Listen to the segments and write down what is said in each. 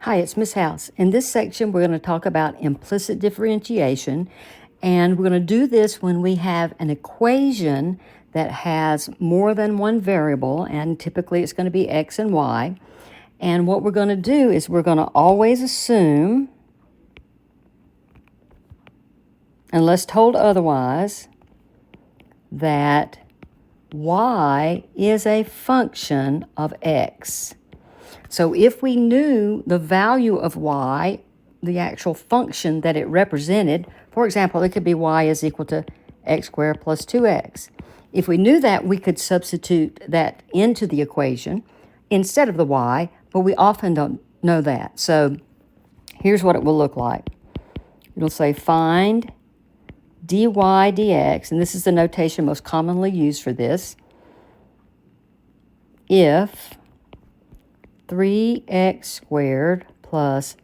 Hi, it's Miss House. In this section, we're going to talk about implicit differentiation, and we're going to do this when we have an equation that has more than one variable, and typically it's going to be x and y. And what we're going to do is we're going to always assume, unless told otherwise, that y is a function of x. So if we knew the value of y, the actual function that it represented, for example, it could be y is equal to x squared plus 2x. If we knew that, we could substitute that into the equation instead of the y, but we often don't know that. So here's what it will look like. It'll say find dy dx, and this is the notation most commonly used for this, if 3x squared plus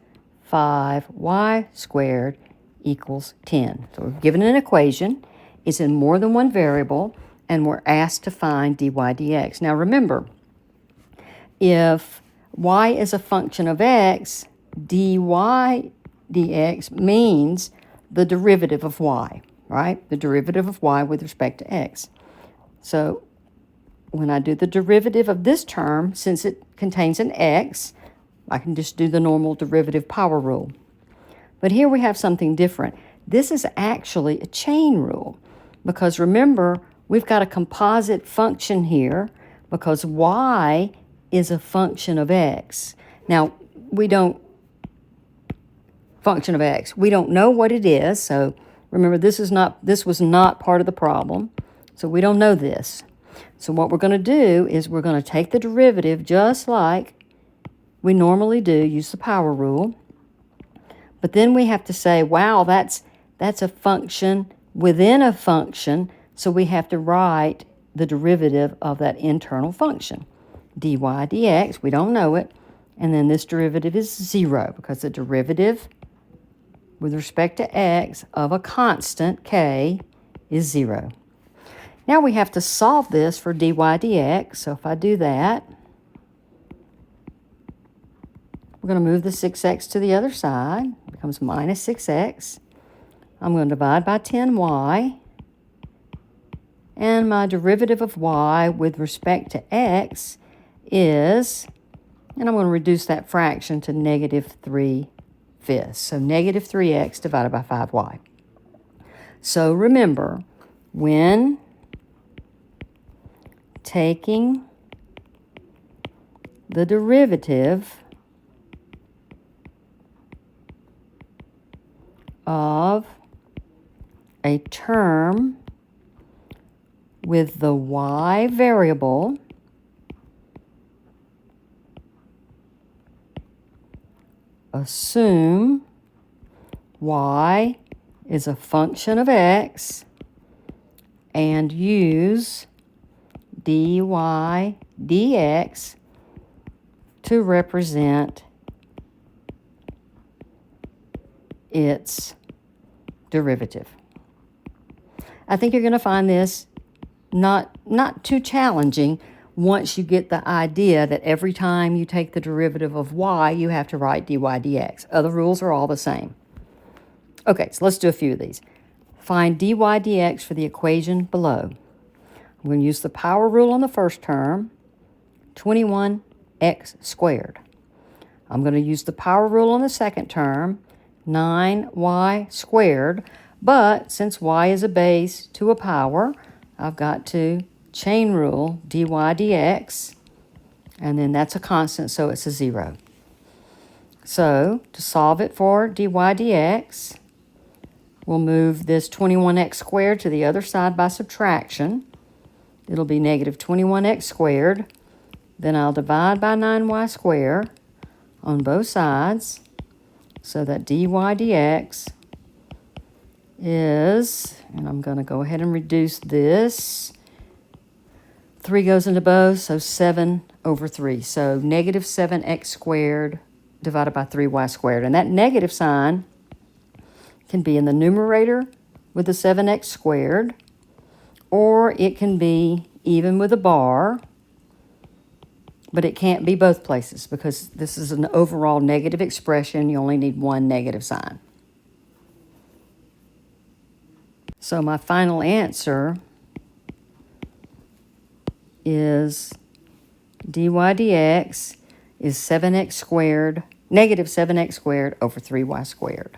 5y squared equals 10. So we're given an equation. It's in more than one variable, and we're asked to find dy dx. Now remember, if y is a function of x, dy dx means the derivative of y, right? The derivative of y with respect to x. So when I do the derivative of this term, since it contains an x, I can just do the normal derivative power rule. But here we have something different. This is actually a chain rule, because remember, we've got a composite function here because y is a function of x. Now, we don't know what it is, so remember, this was not part of the problem, so we don't know this. So what we're going to do is we're going to take the derivative just like we normally do, use the power rule. But then we have to say, wow, that's a function within a function, so we have to write the derivative of that internal function. Dy dx, we don't know it, and then this derivative is 0 because the derivative with respect to x of a constant k is 0. Now we have to solve this for dy dx, so if I do that, we're going to move the 6x to the other side. It becomes minus 6x. I'm going to divide by 10y, and my derivative of y with respect to x is, and I'm going to reduce that fraction to negative 3/5. So negative 3x divided by 5y. So remember, when taking the derivative of a term with the y variable, assume y is a function of x and use dy dx to represent its derivative. I think you're going to find this not too challenging once you get the idea that every time you take the derivative of y, you have to write dy dx. Other rules are all the same. Okay, so let's do a few of these. Find dy dx for the equation below. I'm going to use the power rule on the first term, 21x squared. I'm going to use the power rule on the second term, 9y squared. But since y is a base to a power, I've got to chain rule dy dx, and then that's a constant, so it's a 0. So to solve it for dy dx, we'll move this 21x squared to the other side by subtraction. It'll be negative 21x squared. Then I'll divide by 9y squared on both sides, so that dy dx is, and I'm going to go ahead and reduce this. 3 goes into both, so 7/3. So negative 7x squared divided by 3y squared. And that negative sign can be in the numerator with the 7x squared, or it can be even with a bar But it can't be both places because this is an overall negative expression. You only need one negative sign. So my final answer is dy dx is 7x squared, negative 7x squared over 3y squared.